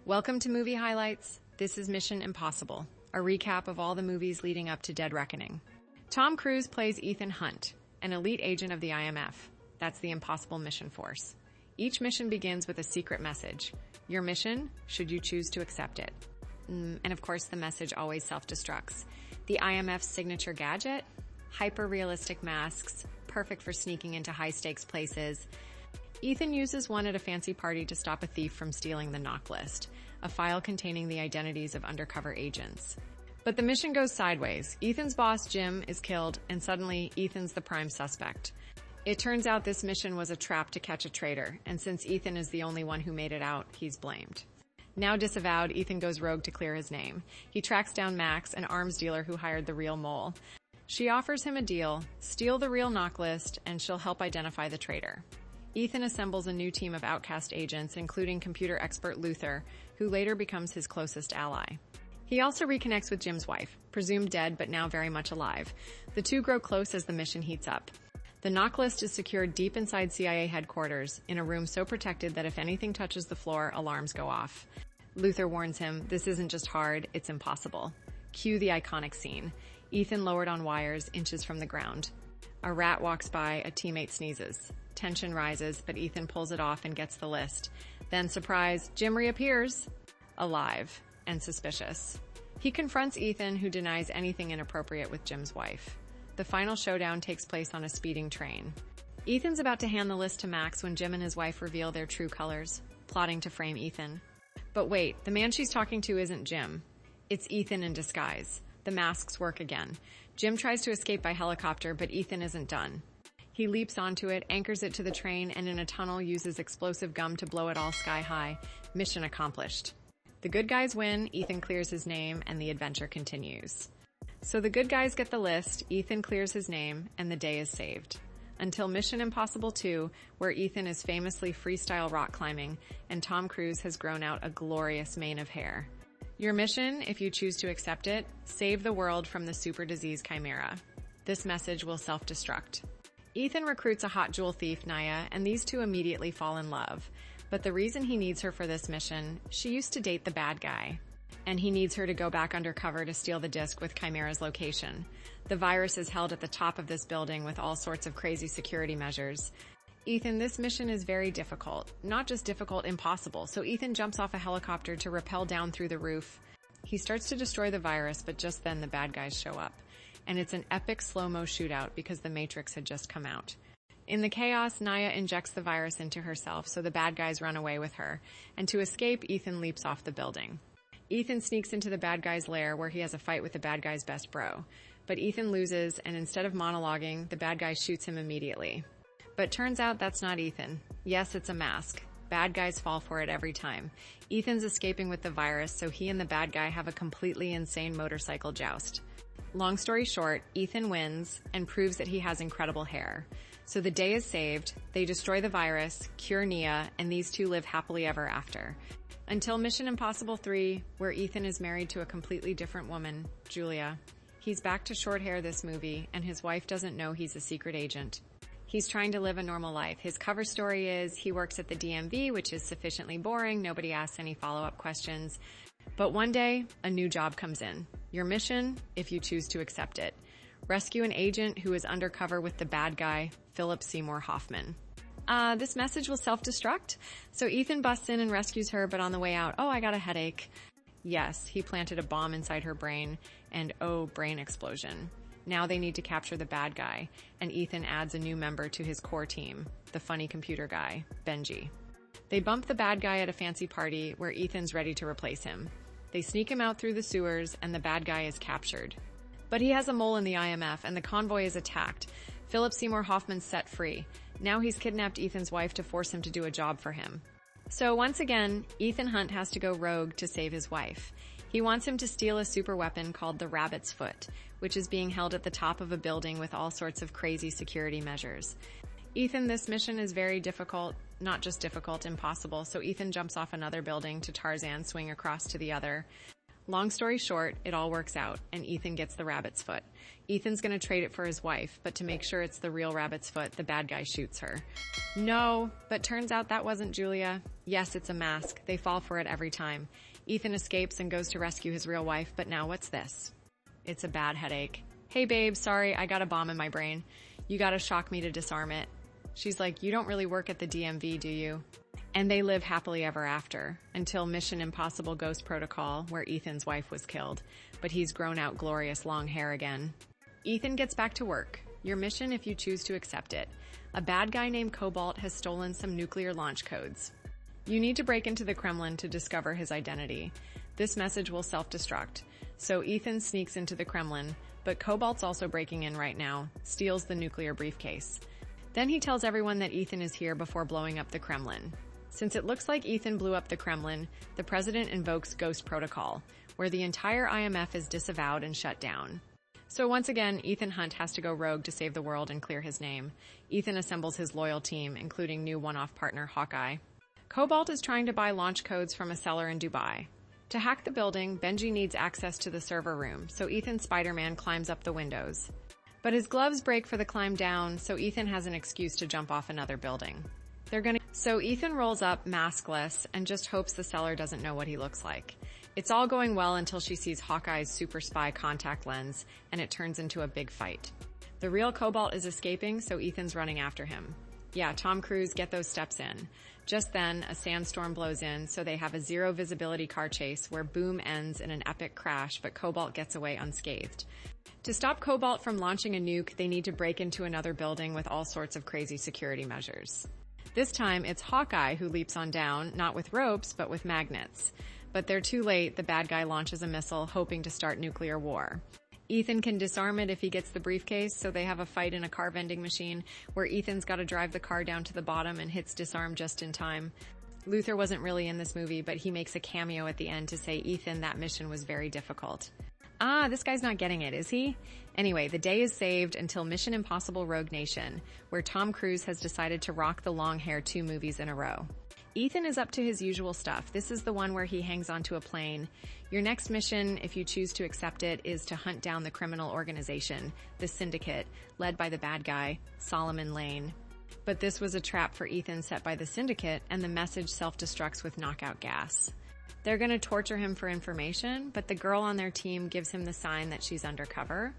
Welcome to Movie Highlights. This is Mission Impossible, a recap of all the movies leading up to Dead Reckoning. Tom Cruise plays Ethan Hunt, an elite agent of the IMF. That's the Impossible Mission Force. Each mission begins with a secret message. Your mission, should you choose to accept it. And of course, the message always self-destructs. The IMF's signature gadget? Hyper-realistic masks, perfect for sneaking into high-stakes places. Ethan uses one at a fancy party to stop a thief from stealing the knock list, a file containing the identities of undercover agents. But the mission goes sideways. Ethan's boss, Jim, is killed, and suddenly Ethan's the prime suspect. It turns out this mission was a trap to catch a traitor, and since Ethan is the only one who made it out, he's blamed. Now disavowed, Ethan goes rogue to clear his name. He tracks down Max, an arms dealer who hired the real mole. She offers him a deal, steal the real knock list, and she'll help identify the traitor. Ethan assembles a new team of outcast agents, including computer expert Luther, who later becomes his closest ally. He also reconnects with Jim's wife, presumed dead but now very much alive. The two grow close as the mission heats up. The knock list is secured deep inside CIA headquarters, in a room so protected that if anything touches the floor, alarms go off. Luther warns him, this isn't just hard, it's impossible. Cue the iconic scene. Ethan lowered on wires, inches from the ground. A rat walks by, a teammate sneezes. Tension rises, but Ethan pulls it off and gets the list. Then, surprise, Jim reappears, alive and suspicious. He confronts Ethan, who denies anything inappropriate with Jim's wife. The final showdown takes place on a speeding train. Ethan's about to hand the list to Max when Jim and his wife reveal their true colors, plotting to frame Ethan. But wait, the man she's talking to isn't Jim. It's Ethan in disguise. The masks work again. Jim tries to escape by helicopter, but Ethan isn't done. He leaps onto it, anchors it to the train, and in a tunnel uses explosive gum to blow it all sky high. Mission accomplished. The good guys win, Ethan clears his name, and the adventure continues. So the good guys get the list, Ethan clears his name, and the day is saved. Until Mission Impossible 2, where Ethan is famously freestyle rock climbing, and Tom Cruise has grown out a glorious mane of hair. Your mission, if you choose to accept it, save the world from the super disease chimera. This message will self-destruct. Ethan recruits a hot jewel thief, Naya, and these two immediately fall in love. But the reason he needs her for this mission, she used to date the bad guy. And he needs her to go back undercover to steal the disc with Chimera's location. The virus is held at the top of this building with all sorts of crazy security measures. Ethan, this mission is very difficult. Not just difficult, impossible. So Ethan jumps off a helicopter to rappel down through the roof. He starts to destroy the virus, but just then the bad guys show up. And it's an epic slow-mo shootout because the Matrix had just come out. In the chaos, Naya injects the virus into herself, so the bad guys run away with her. And to escape, Ethan leaps off the building. Ethan sneaks into the bad guy's lair where he has a fight with the bad guy's best bro. But Ethan loses, and instead of monologuing, the bad guy shoots him immediately. But turns out that's not Ethan. Yes, it's a mask. Bad guys fall for it every time. Ethan's escaping with the virus, so he and the bad guy have a completely insane motorcycle joust. Long story short, Ethan wins and proves that he has incredible hair. So the day is saved, they destroy the virus, cure Nia, and these two live happily ever after. Until Mission Impossible 3, where Ethan is married to a completely different woman, Julia. He's back to short hair this movie, and his wife doesn't know he's a secret agent. He's trying to live a normal life. His cover story is he works at the DMV, which is sufficiently boring. Nobody asks any follow-up questions. But one day, a new job comes in. Your mission, if you choose to accept it. Rescue an agent who is undercover with the bad guy, Philip Seymour Hoffman. This message will self-destruct. So Ethan busts in and rescues her, but on the way out, oh, I got a headache. Yes, he planted a bomb inside her brain, and oh, brain explosion. Now they need to capture the bad guy, and Ethan adds a new member to his core team, the funny computer guy, Benji. They bump the bad guy at a fancy party where Ethan's ready to replace him. They sneak him out through the sewers, and the bad guy is captured. But he has a mole in the IMF, and the convoy is attacked. Philip Seymour Hoffman's set free. Now he's kidnapped Ethan's wife to force him to do a job for him. So once again, Ethan Hunt has to go rogue to save his wife. He wants him to steal a super weapon called the Rabbit's Foot, which is being held at the top of a building with all sorts of crazy security measures. Ethan, this mission is very difficult, not just difficult, impossible, so Ethan jumps off another building to Tarzan swing across to the other. Long story short, it all works out, and Ethan gets the rabbit's foot. Ethan's gonna trade it for his wife, but to make sure it's the real rabbit's foot, the bad guy shoots her. No, but turns out that wasn't Julia. Yes, it's a mask. They fall for it every time. Ethan escapes and goes to rescue his real wife, but now what's this? It's a bad headache. Hey babe, sorry, I got a bomb in my brain. You gotta shock me to disarm it. She's like, you don't really work at the DMV, do you? And they live happily ever after, until Mission Impossible Ghost Protocol, where Ethan's wife was killed, but he's grown out glorious long hair again. Ethan gets back to work. Your mission if you choose to accept it. A bad guy named Cobalt has stolen some nuclear launch codes. You need to break into the Kremlin to discover his identity. This message will self-destruct. So Ethan sneaks into the Kremlin, but Cobalt's also breaking in right now, steals the nuclear briefcase. Then he tells everyone that Ethan is here before blowing up the Kremlin. Since it looks like Ethan blew up the Kremlin, the president invokes Ghost Protocol, where the entire IMF is disavowed and shut down. So once again, Ethan Hunt has to go rogue to save the world and clear his name. Ethan assembles his loyal team, including new one-off partner Hawkeye. Cobalt is trying to buy launch codes from a seller in Dubai. To hack the building, Benji needs access to the server room, so Ethan Spider-Man climbs up the windows. But his gloves break for the climb down, so Ethan has an excuse to jump off another building. So Ethan rolls up maskless and just hopes the seller doesn't know what he looks like. It's all going well until she sees Hawkeye's super spy contact lens, and it turns into a big fight. The real Cobalt is escaping, so Ethan's running after him. Yeah, Tom Cruise, get those steps in. Just then, a sandstorm blows in, so they have a zero visibility car chase where Boom ends in an epic crash, but Cobalt gets away unscathed. To stop Cobalt from launching a nuke, they need to break into another building with all sorts of crazy security measures. This time, it's Hawkeye who leaps on down, not with ropes, but with magnets. But they're too late. The bad guy launches a missile, hoping to start nuclear war. Ethan can disarm it if he gets the briefcase, so they have a fight in a car vending machine, where Ethan's got to drive the car down to the bottom and hits disarm just in time. Luther wasn't really in this movie, but he makes a cameo at the end to say, Ethan, that mission was very difficult. Ah, this guy's not getting it, is he? Anyway, the day is saved until Mission Impossible Rogue Nation, where Tom Cruise has decided to rock the long hair 2 movies in a row. Ethan is up to his usual stuff. This is the one where he hangs onto a plane. Your next mission, if you choose to accept it, is to hunt down the criminal organization, the Syndicate, led by the bad guy, Solomon Lane. But this was a trap for Ethan set by the Syndicate, and the message self-destructs with knockout gas. They're going to torture him for information, but the girl on their team gives him the sign that she's undercover.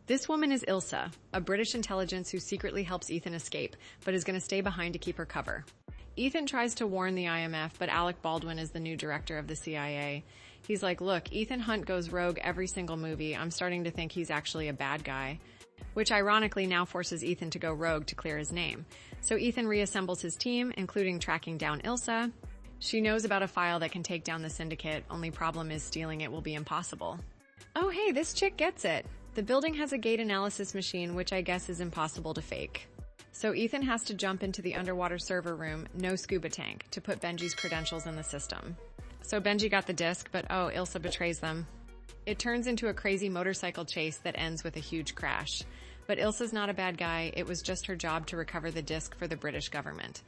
This woman is Ilsa, a British intelligence who secretly helps Ethan escape, but is going to stay behind to keep her cover. Ethan tries to warn the IMF, but Alec Baldwin is the new director of the CIA. He's like, look, Ethan Hunt goes rogue every single movie. I'm starting to think he's actually a bad guy. Which ironically now forces Ethan to go rogue to clear his name. So Ethan reassembles his team, including tracking down Ilsa. She knows about a file that can take down the Syndicate, only problem is stealing it will be impossible. Oh hey, this chick gets it. The building has a gate analysis machine, which I guess is impossible to fake. So Ethan has to jump into the underwater server room, no scuba tank, to put Benji's credentials in the system. So Benji got the disc, but oh, Ilsa betrays them. It turns into a crazy motorcycle chase that ends with a huge crash. But Ilsa's not a bad guy, it was just her job to recover the disc for the British government.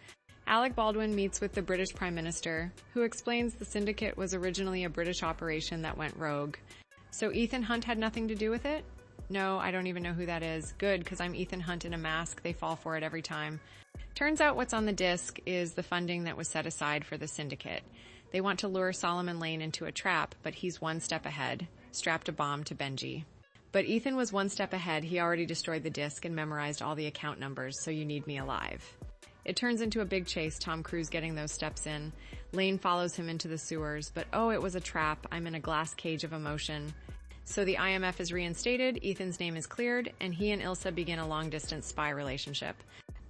Alec Baldwin meets with the British Prime Minister, who explains the Syndicate was originally a British operation that went rogue. So Ethan Hunt had nothing to do with it? No, I don't even know who that is. Good, because I'm Ethan Hunt in a mask. They fall for it every time. Turns out what's on the disc is the funding that was set aside for the Syndicate. They want to lure Solomon Lane into a trap, but he's one step ahead, strapped a bomb to Benji. But Ethan was one step ahead. He already destroyed the disc and memorized all the account numbers, so you need me alive. It turns into a big chase, Tom Cruise getting those steps in. Lane follows him into the sewers, but oh, it was a trap. I'm in a glass cage of emotion. So the IMF is reinstated, Ethan's name is cleared, and he and Ilsa begin a long-distance spy relationship.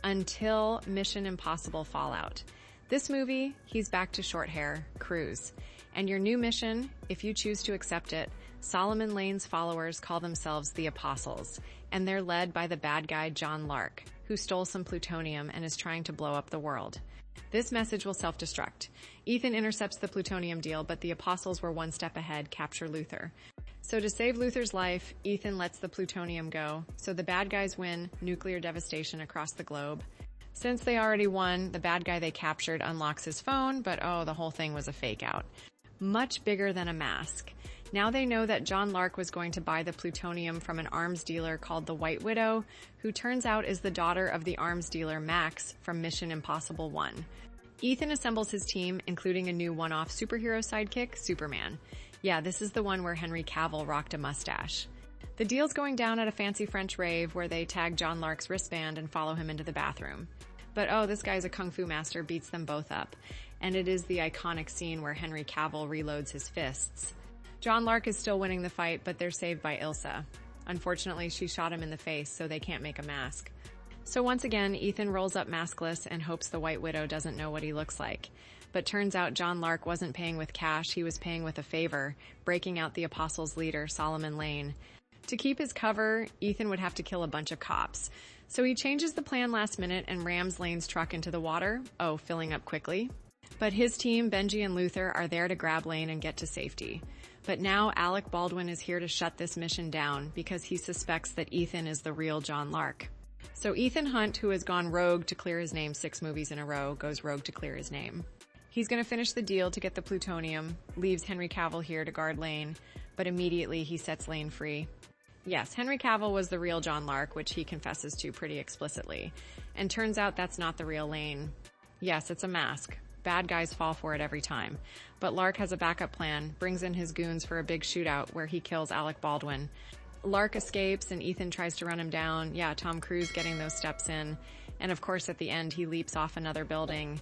Until Mission Impossible Fallout. This movie, he's back to short hair, Cruise. And your new mission, if you choose to accept it, Solomon Lane's followers call themselves the Apostles, and they're led by the bad guy John Lark, who stole some plutonium and is trying to blow up the world. This message will self-destruct. Ethan intercepts the plutonium deal, but the Apostles were one step ahead, capture Luther. So to save Luther's life, Ethan lets the plutonium go, so the bad guys win nuclear devastation across the globe. Since they already won, the bad guy they captured unlocks his phone, but oh, the whole thing was a fake out. much bigger than a mask. Now they know that John Lark was going to buy the plutonium from an arms dealer called the White Widow, who turns out is the daughter of the arms dealer Max from Mission Impossible 1. Ethan assembles his team, including a new one-off superhero sidekick, Superman. Yeah, this is the one where Henry Cavill rocked a mustache. The deal's going down at a fancy French rave where they tag John Lark's wristband and follow him into the bathroom. But oh, this guy's a kung fu master, beats them both up. And it is the iconic scene where Henry Cavill reloads his fists. John Lark is still winning the fight, but they're saved by Ilsa. Unfortunately, she shot him in the face, so they can't make a mask. So once again, Ethan rolls up maskless and hopes the White Widow doesn't know what he looks like. But turns out John Lark wasn't paying with cash, he was paying with a favor, breaking out the Apostles' leader, Solomon Lane. To keep his cover, Ethan would have to kill a bunch of cops. So he changes the plan last minute and rams Lane's truck into the water, filling up quickly. But his team, Benji and Luther, are there to grab Lane and get to safety. But now Alec Baldwin is here to shut this mission down because he suspects that Ethan is the real John Lark. So Ethan Hunt, who has gone rogue to clear his name 6 movies in a row, goes rogue to clear his name. He's going to finish the deal to get the plutonium, leaves Henry Cavill here to guard Lane, but immediately he sets Lane free. Yes, Henry Cavill was the real John Lark, which he confesses to pretty explicitly. And turns out that's not the real Lane. Yes, it's a mask. Bad guys fall for it every time. But Lark has a backup plan, brings in his goons for a big shootout where he kills Alec Baldwin. Lark escapes and Ethan tries to run him down. Yeah, Tom Cruise getting those steps in. And of course, at the end, he leaps off another building.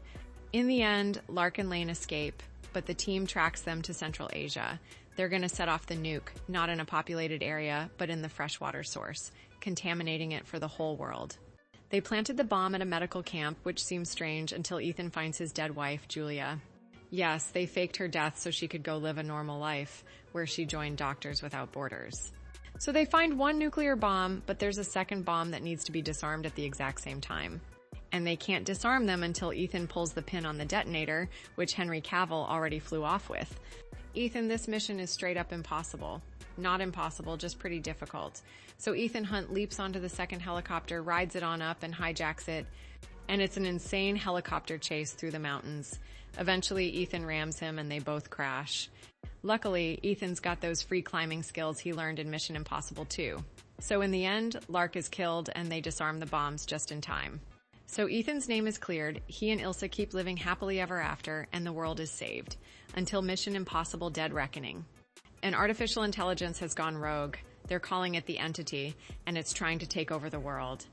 In the end, Lark and Lane escape, but the team tracks them to Central Asia. They're going to set off the nuke, not in a populated area, but in the freshwater source, contaminating it for the whole world. They planted the bomb at a medical camp, which seems strange until Ethan finds his dead wife, Julia. Yes, they faked her death so she could go live a normal life, where she joined Doctors Without Borders. So they find one nuclear bomb, but there's a second bomb that needs to be disarmed at the exact same time. And they can't disarm them until Ethan pulls the pin on the detonator, which Henry Cavill already flew off with. Ethan, this mission is straight up impossible. Not impossible, just pretty difficult. So Ethan Hunt leaps onto the second helicopter, rides it on up, and hijacks it. And it's an insane helicopter chase through the mountains. Eventually, Ethan rams him and they both crash. Luckily, Ethan's got those free climbing skills he learned in Mission Impossible 2. So in the end, Lark is killed and they disarm the bombs just in time. So Ethan's name is cleared, he and Ilsa keep living happily ever after, and the world is saved. Until Mission Impossible Dead Reckoning. An artificial intelligence has gone rogue. They're calling it the Entity, and it's trying to take over the world.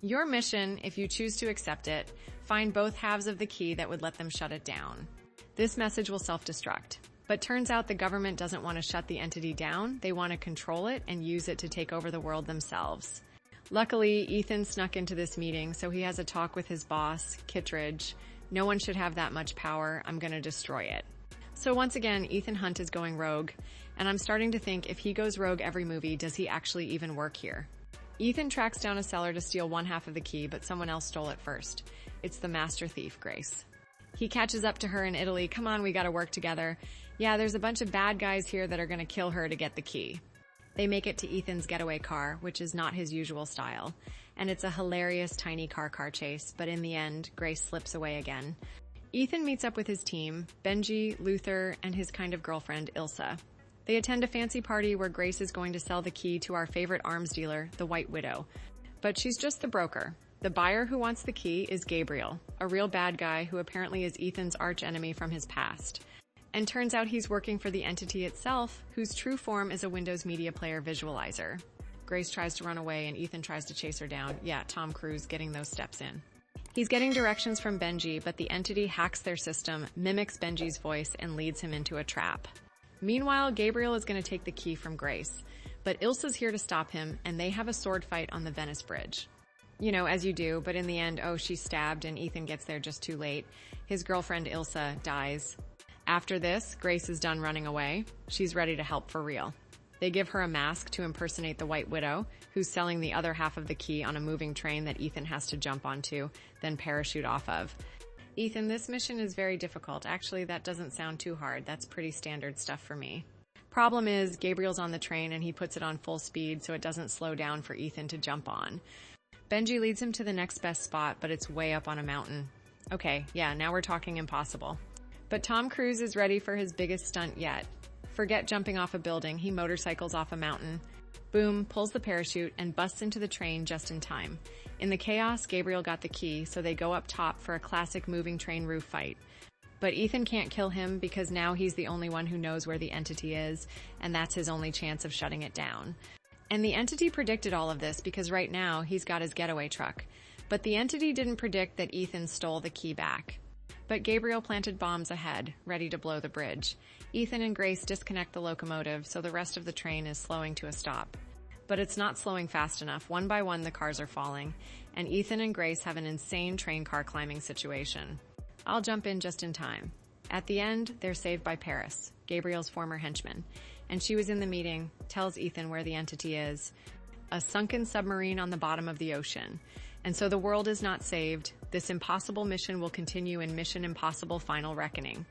Your mission, if you choose to accept it, find both halves of the key that would let them shut it down. This message will self-destruct. But turns out the government doesn't want to shut the Entity down. They want to control it and use it to take over the world themselves. Luckily, Ethan snuck into this meeting, so he has a talk with his boss, Kittredge. No one should have that much power. I'm going to destroy it. So once again, Ethan Hunt is going rogue, and I'm starting to think if he goes rogue every movie, does he actually even work here? Ethan tracks down a seller to steal one half of the key, but someone else stole it first. It's the master thief, Grace. He catches up to her in Italy. Come on, we gotta work together. Yeah, there's a bunch of bad guys here that are gonna kill her to get the key. They make it to Ethan's getaway car, which is not his usual style. And it's a hilarious tiny car chase, but in the end, Grace slips away again. Ethan meets up with his team, Benji, Luther, and his kind of girlfriend, Ilsa. They attend a fancy party where Grace is going to sell the key to our favorite arms dealer, the White Widow. But she's just the broker. The buyer who wants the key is Gabriel, a real bad guy who apparently is Ethan's archenemy from his past. And turns out he's working for the Entity itself, whose true form is a Windows Media Player visualizer. Grace tries to run away and Ethan tries to chase her down. Yeah, Tom Cruise getting those steps in. He's getting directions from Benji, but the Entity hacks their system, mimics Benji's voice, and leads him into a trap. Meanwhile, Gabriel is going to take the key from Grace, but Ilsa's here to stop him, and they have a sword fight on the Venice Bridge. You know, as you do, but in the end, she's stabbed and Ethan gets there just too late. His girlfriend Ilsa dies. After this, Grace is done running away. She's ready to help for real. They give her a mask to impersonate the White Widow, who's selling the other half of the key on a moving train that Ethan has to jump onto, then parachute off of. Ethan, this mission is very difficult. Actually, that doesn't sound too hard. That's pretty standard stuff for me. Problem is, Gabriel's on the train and he puts it on full speed so it doesn't slow down for Ethan to jump on. Benji leads him to the next best spot, but it's way up on a mountain. Okay, yeah, now we're talking impossible. But Tom Cruise is ready for his biggest stunt yet. Forget jumping off a building, he motorcycles off a mountain. Boom, pulls the parachute, and busts into the train just in time. In the chaos, Gabriel got the key, so they go up top for a classic moving train roof fight. But Ethan can't kill him because now he's the only one who knows where the entity is, and that's his only chance of shutting it down. And the entity predicted all of this because right now he's got his getaway truck. But the entity didn't predict that Ethan stole the key back. But Gabriel planted bombs ahead, ready to blow the bridge. Ethan and Grace disconnect the locomotive, so the rest of the train is slowing to a stop. But it's not slowing fast enough. One by one, the cars are falling, and Ethan and Grace have an insane train car climbing situation. I'll jump in just in time. At the end, they're saved by Paris, Gabriel's former henchman, and she was in the meeting, tells Ethan where the entity is. A sunken submarine on the bottom of the ocean. And so the world is not saved. This impossible mission will continue in Mission Impossible Final Reckoning.